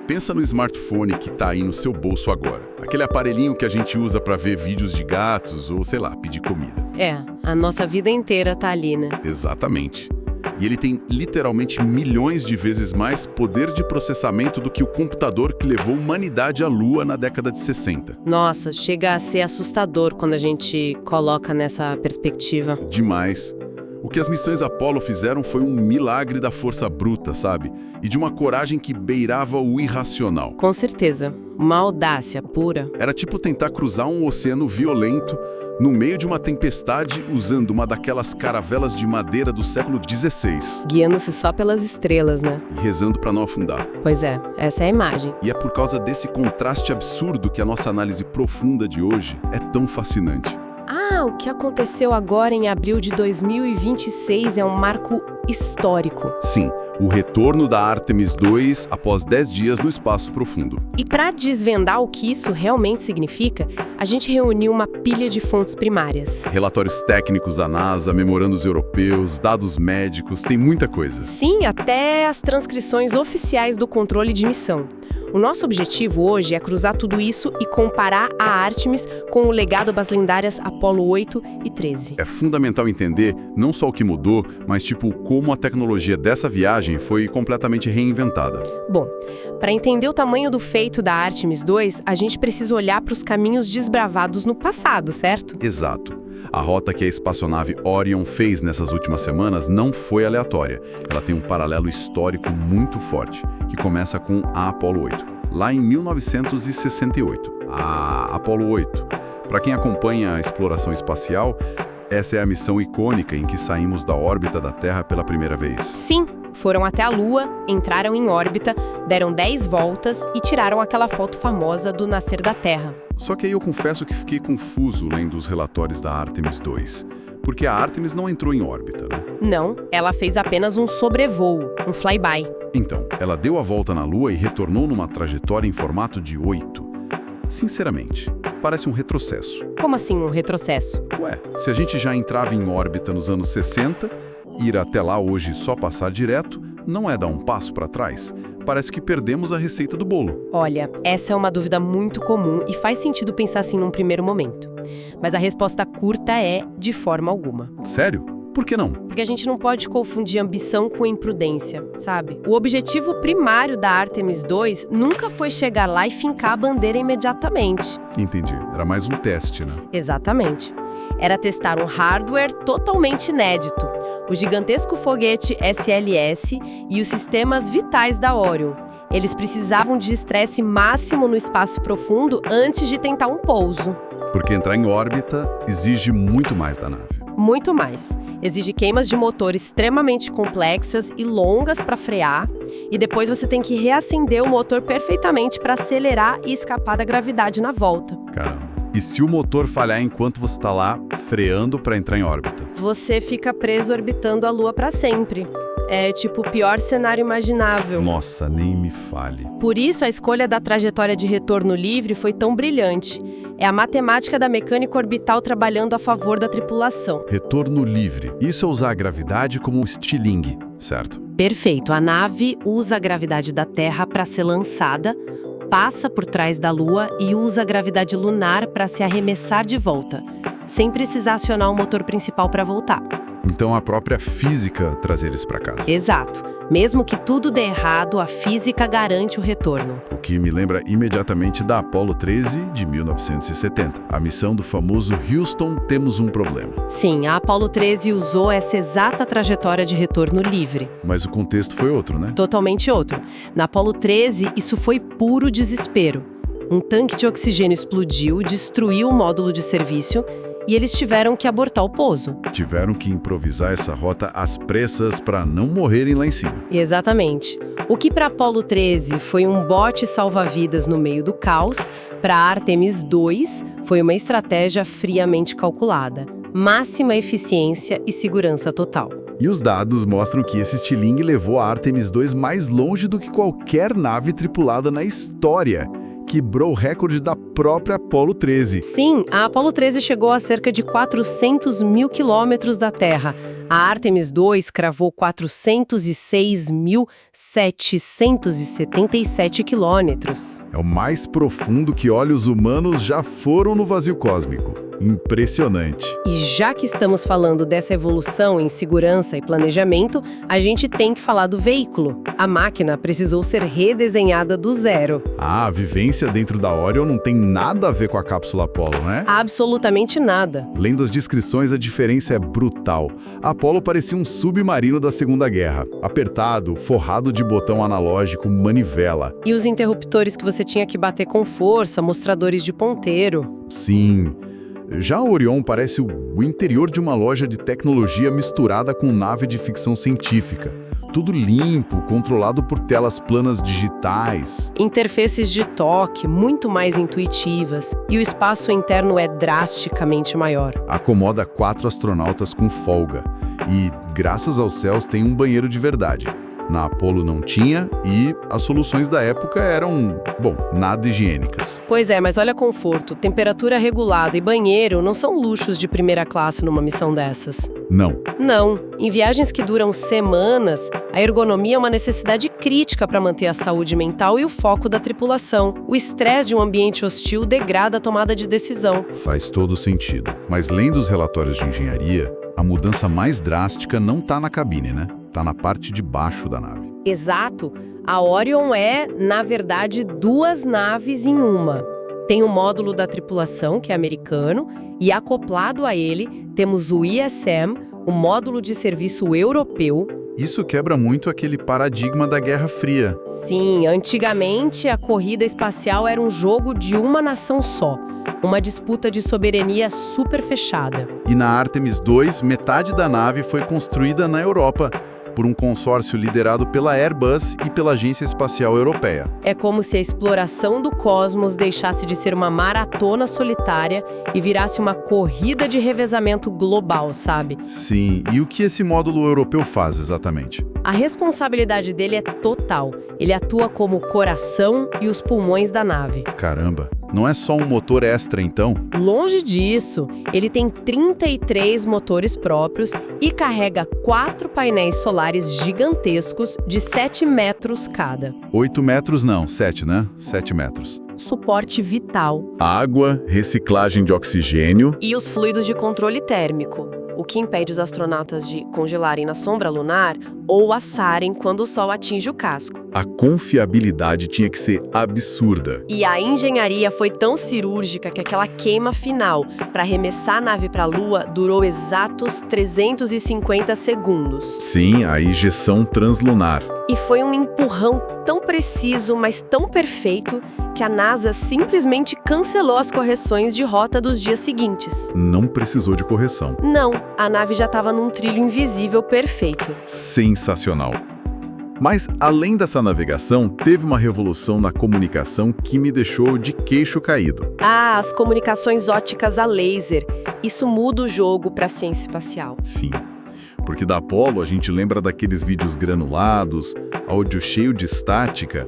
Pensa no smartphone que tá aí no seu bolso agora. Aquele aparelhinho que a gente usa para ver vídeos de gatos ou, sei lá, pedir comida. A nossa vida inteira tá ali, né? Exatamente. E ele tem literalmente milhões de vezes mais poder de processamento do que o computador que levou a humanidade à Lua na década de 60. Nossa, chega a ser assustador quando a gente coloca nessa perspectiva. Demais. O que as missões Apollo fizeram foi um milagre da força bruta, sabe? E de uma coragem que beirava o irracional. Com certeza. Uma audácia pura. Era tipo tentar cruzar um oceano violento no meio de uma tempestade usando uma daquelas caravelas de madeira do século XVI. Guiando-se só pelas estrelas, né? E rezando para não afundar. Pois é, essa é a imagem. E é por causa desse contraste absurdo que a nossa análise profunda de hoje é tão fascinante. O que aconteceu agora em abril de 2026 é um marco histórico. Sim, o retorno da Artemis II após 10 dias no espaço profundo. E para desvendar o que isso realmente significa, a gente reuniu uma pilha de fontes primárias. Relatórios técnicos da NASA, memorandos europeus, dados médicos, tem muita coisa. Sim, até as transcrições oficiais do controle de missão. O nosso objetivo hoje é cruzar tudo isso e comparar a Artemis com o legado das lendárias Apollo 8 e 13. É fundamental entender não só o que mudou, mas como a tecnologia dessa viagem foi completamente reinventada. Bom, para entender o tamanho do feito da Artemis 2, a gente precisa olhar para os caminhos desbravados no passado, certo? Exato. A rota que a espaçonave Orion fez nessas últimas semanas não foi aleatória. Ela tem um paralelo histórico muito forte, que começa com a Apollo 8, lá em 1968. A Apollo 8. Para quem acompanha a exploração espacial, essa é a missão icônica em que saímos da órbita da Terra pela primeira vez. Sim, foram até a Lua, entraram em órbita, deram 10 voltas e tiraram aquela foto famosa do nascer da Terra. Só que aí eu confesso que fiquei confuso lendo os relatórios da Artemis II, porque a Artemis não entrou em órbita, né? Não, ela fez apenas um sobrevoo, um flyby. Então, ela deu a volta na Lua e retornou numa trajetória em formato de 8. Sinceramente, parece um retrocesso. Como assim um retrocesso? Ué, se a gente já entrava em órbita nos anos 60, ir até lá hoje e só passar direto, não é dar um passo para trás? Parece que perdemos a receita do bolo. Olha, essa é uma dúvida muito comum e faz sentido pensar assim num primeiro momento. Mas a resposta curta é de forma alguma. Sério? Por que não? Porque a gente não pode confundir ambição com imprudência, sabe? O objetivo primário da Artemis II nunca foi chegar lá e fincar a bandeira imediatamente. Entendi. Era mais um teste, né? Exatamente. Era testar um hardware totalmente inédito, o gigantesco foguete SLS e os sistemas vitais da Orion. Eles precisavam de estresse máximo no espaço profundo antes de tentar um pouso. Porque entrar em órbita exige muito mais da nave. Muito mais. Exige queimas de motor extremamente complexas e longas para frear, e depois você tem que reacender o motor perfeitamente para acelerar e escapar da gravidade na volta. Caramba. E se o motor falhar enquanto você está lá, freando para entrar em órbita? Você fica preso orbitando a Lua para sempre. É tipo o pior cenário imaginável. Nossa, nem me fale. Por isso, a escolha da trajetória de retorno livre foi tão brilhante. É a matemática da mecânica orbital trabalhando a favor da tripulação. Retorno livre. Isso é usar a gravidade como um estilingue, certo? Perfeito. A nave usa a gravidade da Terra para ser lançada, passa por trás da Lua e usa a gravidade lunar para se arremessar de volta, sem precisar acionar o motor principal para voltar. Então a própria física traz eles para casa. Exato. Mesmo que tudo dê errado, a física garante o retorno. O que me lembra imediatamente da Apollo 13 de 1970. A missão do famoso Houston, temos um problema. Sim, a Apollo 13 usou essa exata trajetória de retorno livre. Mas o contexto foi outro, né? Totalmente outro. Na Apollo 13, isso foi puro desespero. Um tanque de oxigênio explodiu, destruiu o módulo de serviço e eles tiveram que abortar o pouso. Tiveram que improvisar essa rota às pressas para não morrerem lá em cima. Exatamente. O que para Apollo 13 foi um bote salva-vidas no meio do caos, para Artemis 2 foi uma estratégia friamente calculada. Máxima eficiência e segurança total. E os dados mostram que esse estilingue levou a Artemis 2 mais longe do que qualquer nave tripulada na história. Quebrou o recorde da própria Apollo 13. Sim, a Apollo 13 chegou a cerca de 400 mil quilômetros da Terra, A Artemis II cravou 406.777 quilômetros. É o mais profundo que olhos humanos já foram no vazio cósmico. Impressionante. E já que estamos falando dessa evolução em segurança e planejamento, a gente tem que falar do veículo. A máquina precisou ser redesenhada do zero. A vivência dentro da Orion não tem nada a ver com a cápsula Apollo, né? Absolutamente nada. Lendo as descrições, a diferença é brutal. A Apollo parecia um submarino da Segunda Guerra. Apertado, forrado de botão analógico, manivela. E os interruptores que você tinha que bater com força, mostradores de ponteiro. Sim. Já a Orion parece o interior de uma loja de tecnologia misturada com nave de ficção científica. Tudo limpo, controlado por telas planas digitais. Interfaces de toque muito mais intuitivas e o espaço interno é drasticamente maior. Acomoda 4 astronautas com folga. E, graças aos céus, tem um banheiro de verdade. Na Apollo não tinha e as soluções da época eram, nada higiênicas. Pois é, mas olha conforto, temperatura regulada e banheiro não são luxos de primeira classe numa missão dessas. Não. Não. Em viagens que duram semanas, a ergonomia é uma necessidade crítica para manter a saúde mental e o foco da tripulação. O estresse de um ambiente hostil degrada a tomada de decisão. Faz todo sentido. Mas lendo os relatórios de engenharia, a mudança mais drástica não está na cabine, né? Está na parte de baixo da nave. Exato. A Orion é, na verdade, 2 naves em uma. Tem o módulo da tripulação, que é americano, e acoplado a ele temos o ISM, o módulo de serviço europeu. Isso quebra muito aquele paradigma da Guerra Fria. Sim, antigamente a corrida espacial era um jogo de uma nação só. Uma disputa de soberania super fechada. E na Artemis II, metade da nave foi construída na Europa, por um consórcio liderado pela Airbus e pela Agência Espacial Europeia. É como se a exploração do cosmos deixasse de ser uma maratona solitária e virasse uma corrida de revezamento global, sabe? Sim, e o que esse módulo europeu faz exatamente? A responsabilidade dele é total. Ele atua como o coração e os pulmões da nave. Caramba, não é só um motor extra então? Longe disso, ele tem 33 motores próprios e carrega 4 painéis solares gigantescos de 7 metros cada. 8 metros não, 7, né? 7 metros. Suporte vital. Água, reciclagem de oxigênio. E os fluidos de controle térmico, o que impede os astronautas de congelarem na sombra lunar ou assarem quando o sol atinge o casco. A confiabilidade tinha que ser absurda. E a engenharia foi tão cirúrgica que aquela queima final para arremessar a nave para a Lua durou exatos 350 segundos. Sim, a ejeção translunar. E foi um empurrão tão preciso, mas tão perfeito, que a NASA simplesmente cancelou as correções de rota dos dias seguintes. Não precisou de correção. Não, a nave já estava num trilho invisível perfeito. Sensacional. Mas, além dessa navegação, teve uma revolução na comunicação que me deixou de queixo caído. Ah, as comunicações óticas a laser. Isso muda o jogo para a ciência espacial. Sim. Porque da Apollo a gente lembra daqueles vídeos granulados, áudio cheio de estática.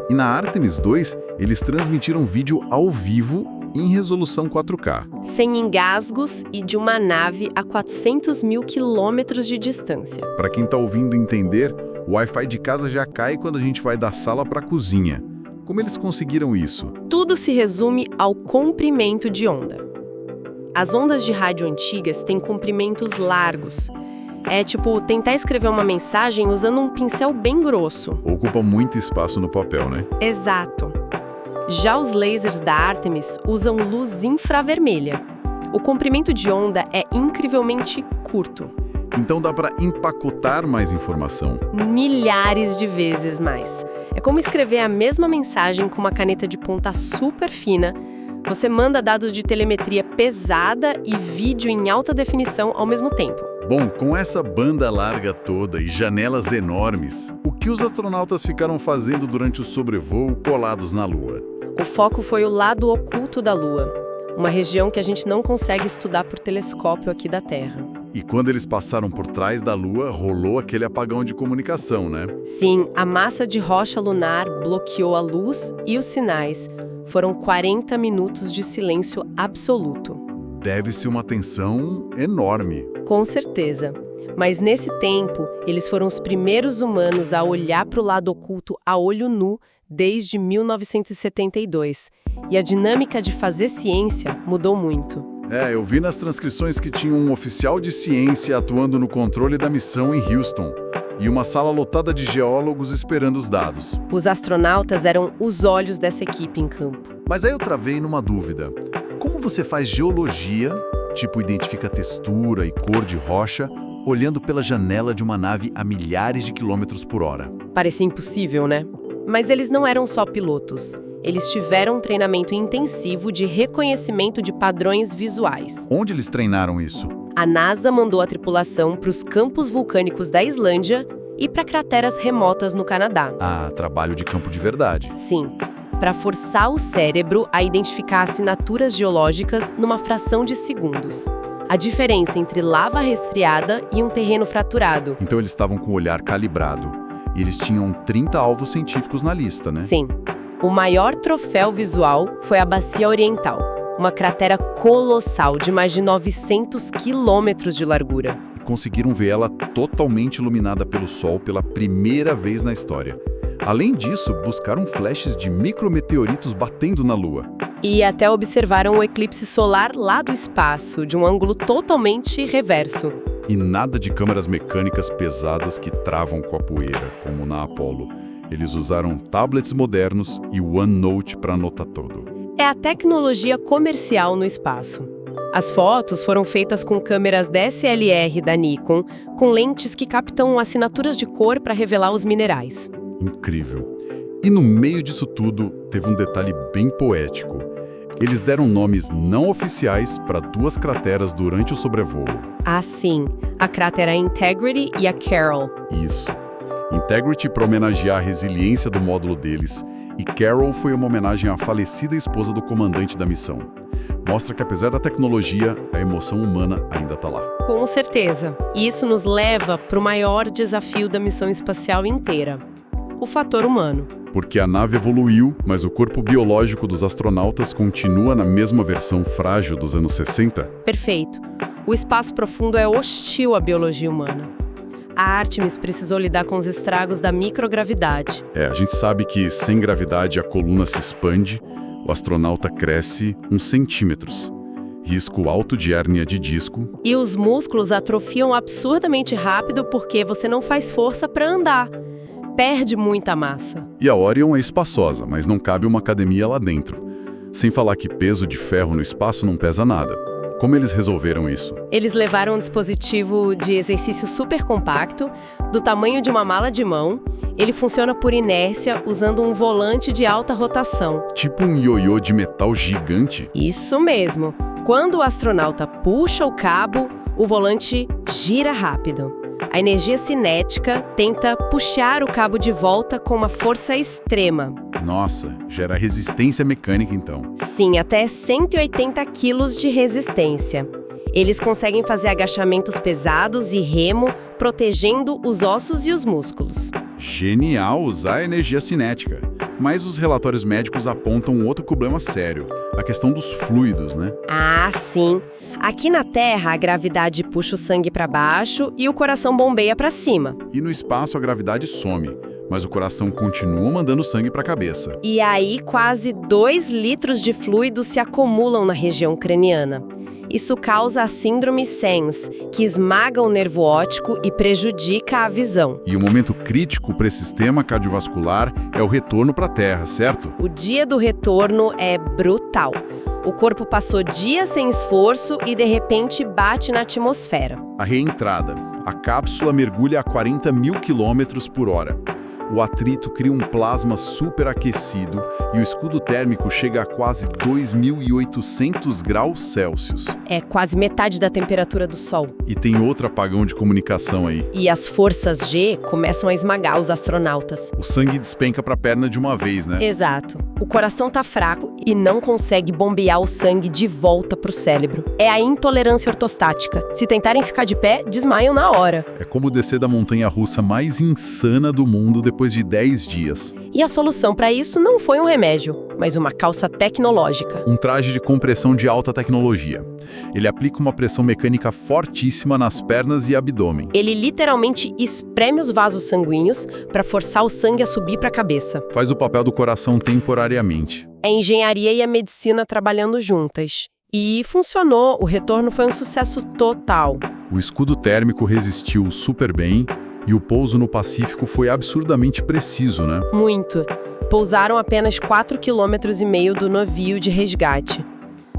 E na Artemis II, eles transmitiram vídeo ao vivo em resolução 4K. Sem engasgos e de uma nave a 400 mil quilômetros de distância. Para quem está ouvindo entender, o Wi-Fi de casa já cai quando a gente vai da sala para a cozinha. Como eles conseguiram isso? Tudo se resume ao comprimento de onda. As ondas de rádio antigas têm comprimentos largos. É tipo tentar escrever uma mensagem usando um pincel bem grosso. Ocupa muito espaço no papel, né? Exato. Já os lasers da Artemis usam luz infravermelha. O comprimento de onda é incrivelmente curto. Então dá para empacotar mais informação. Milhares de vezes mais. É como escrever a mesma mensagem com uma caneta de ponta super fina. Você manda dados de telemetria pesada e vídeo em alta definição ao mesmo tempo. Bom, com essa banda larga toda e janelas enormes, o que os astronautas ficaram fazendo durante o sobrevoo colados na Lua? O foco foi o lado oculto da Lua, uma região que a gente não consegue estudar por telescópio aqui da Terra. E quando eles passaram por trás da Lua, rolou aquele apagão de comunicação, né? Sim, a massa de rocha lunar bloqueou a luz e os sinais. Foram 40 minutos de silêncio absoluto. Deve ser uma tensão enorme. Com certeza. Mas nesse tempo, eles foram os primeiros humanos a olhar para o lado oculto a olho nu desde 1972. E a dinâmica de fazer ciência mudou muito. Eu vi nas transcrições que tinha um oficial de ciência atuando no controle da missão em Houston e uma sala lotada de geólogos esperando os dados. Os astronautas eram os olhos dessa equipe em campo. Mas aí eu travei numa dúvida. Como você faz geologia, tipo identifica textura e cor de rocha, olhando pela janela de uma nave a milhares de quilômetros por hora? Parecia impossível, né? Mas eles não eram só pilotos. Eles tiveram um treinamento intensivo de reconhecimento de padrões visuais. Onde eles treinaram isso? A NASA mandou a tripulação para os campos vulcânicos da Islândia e para crateras remotas no Canadá. Ah, trabalho de campo de verdade. Sim, para forçar o cérebro a identificar assinaturas geológicas numa fração de segundos. A diferença entre lava resfriada e um terreno fraturado. Então eles estavam com o olhar calibrado. E eles tinham 30 alvos científicos na lista, né? Sim. O maior troféu visual foi a Bacia Oriental, uma cratera colossal de mais de 900 quilômetros de largura. E conseguiram ver ela totalmente iluminada pelo Sol pela primeira vez na história. Além disso, buscaram flashes de micrometeoritos batendo na Lua. E até observaram o eclipse solar lá do espaço, de um ângulo totalmente reverso. E nada de câmeras mecânicas pesadas que travam com a poeira, como na Apollo. Eles usaram tablets modernos e o OneNote para anotar tudo. É a tecnologia comercial no espaço. As fotos foram feitas com câmeras DSLR da Nikon, com lentes que captam assinaturas de cor para revelar os minerais. Incrível. E no meio disso tudo, teve um detalhe bem poético. Eles deram nomes não oficiais para duas crateras durante o sobrevoo. Ah, sim. A cratera Integrity e a Carroll. Isso. Integrity para homenagear a resiliência do módulo deles, e Carroll foi uma homenagem à falecida esposa do comandante da missão. Mostra que, apesar da tecnologia, a emoção humana ainda está lá. Com certeza. E isso nos leva para o maior desafio da missão espacial inteira: o fator humano. Porque a nave evoluiu, mas o corpo biológico dos astronautas continua na mesma versão frágil dos anos 60? Perfeito. O espaço profundo é hostil à biologia humana. A Artemis precisou lidar com os estragos da microgravidade. A gente sabe que sem gravidade a coluna se expande, o astronauta cresce uns centímetros. Risco alto de hérnia de disco. E os músculos atrofiam absurdamente rápido porque você não faz força para andar. Perde muita massa. E a Orion é espaçosa, mas não cabe uma academia lá dentro. Sem falar que peso de ferro no espaço não pesa nada. Como eles resolveram isso? Eles levaram um dispositivo de exercício super compacto, do tamanho de uma mala de mão. Ele funciona por inércia, usando um volante de alta rotação. Tipo um ioiô de metal gigante? Isso mesmo. Quando o astronauta puxa o cabo, o volante gira rápido. A energia cinética tenta puxar o cabo de volta com uma força extrema. Nossa, gera resistência mecânica então. Sim, até 180 quilos de resistência. Eles conseguem fazer agachamentos pesados e remo, protegendo os ossos e os músculos. Genial usar a energia cinética. Mas os relatórios médicos apontam um outro problema sério, a questão dos fluidos, né? Ah, sim. Aqui na Terra, a gravidade puxa o sangue para baixo e o coração bombeia para cima. E no espaço a gravidade some, mas o coração continua mandando sangue para a cabeça. E aí quase 2 litros de fluido se acumulam na região craniana. Isso causa a síndrome SENS, que esmaga o nervo óptico e prejudica a visão. E o momento crítico para esse sistema cardiovascular é o retorno para a Terra, certo? O dia do retorno é brutal. O corpo passou dias sem esforço e, de repente, bate na atmosfera. A reentrada. A cápsula mergulha a 40 mil quilômetros por hora. O atrito cria um plasma superaquecido e o escudo térmico chega a quase 2.800 graus Celsius. É quase metade da temperatura do Sol. E tem outro apagão de comunicação aí. E as forças G começam a esmagar os astronautas. O sangue despenca para a perna de uma vez, né? Exato. O coração tá fraco e não consegue bombear o sangue de volta pro cérebro. É a intolerância ortostática. Se tentarem ficar de pé, desmaiam na hora. É como descer da montanha-russa mais insana do mundo depois de 10 dias. E a solução para isso não foi um remédio, mas uma calça tecnológica. Um traje de compressão de alta tecnologia. Ele aplica uma pressão mecânica fortíssima nas pernas e abdômen. Ele literalmente espreme os vasos sanguíneos para forçar o sangue a subir para a cabeça. Faz o papel do coração temporariamente. É a engenharia e a medicina trabalhando juntas. E funcionou, o retorno foi um sucesso total. O escudo térmico resistiu super bem e o pouso no Pacífico foi absurdamente preciso, né? Muito. Pousaram apenas 4,5 km do navio de resgate.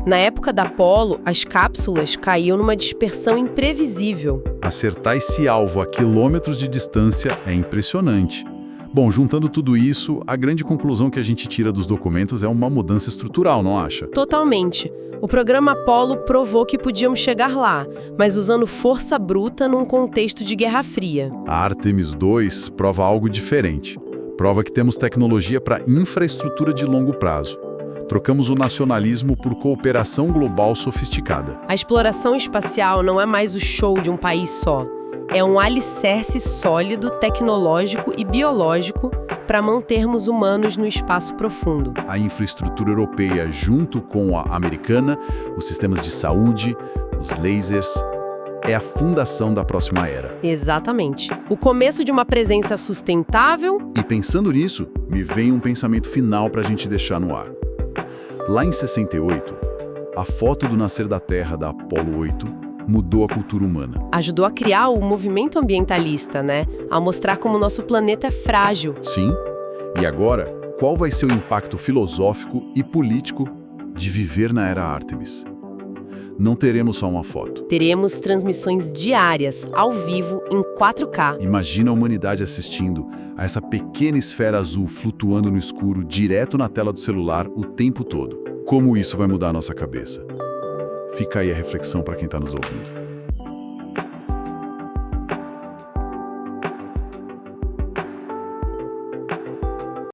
Na época da Apollo, as cápsulas caíam numa dispersão imprevisível. Acertar esse alvo a quilômetros de distância é impressionante. Bom, juntando tudo isso, a grande conclusão que a gente tira dos documentos é uma mudança estrutural, não acha? Totalmente. O programa Apollo provou que podíamos chegar lá, mas usando força bruta num contexto de Guerra Fria. A Artemis II prova algo diferente. Prova que temos tecnologia para infraestrutura de longo prazo. Trocamos o nacionalismo por cooperação global sofisticada. A exploração espacial não é mais o show de um país só. É um alicerce sólido, tecnológico e biológico para mantermos humanos no espaço profundo. A infraestrutura europeia, junto com a americana, os sistemas de saúde, os lasers, é a fundação da próxima era. Exatamente. O começo de uma presença sustentável. E pensando nisso, me vem um pensamento final para a gente deixar no ar. Lá em 68, a foto do nascer da Terra da Apollo 8 mudou a cultura humana. Ajudou a criar o movimento ambientalista, né? A mostrar como o nosso planeta é frágil. Sim. E agora, qual vai ser o impacto filosófico e político de viver na era Artemis? Não teremos só uma foto. Teremos transmissões diárias, ao vivo, em 4K. Imagina a humanidade assistindo a essa pequena esfera azul flutuando no escuro direto na tela do celular o tempo todo. Como isso vai mudar a nossa cabeça? Fica aí a reflexão para quem está nos ouvindo.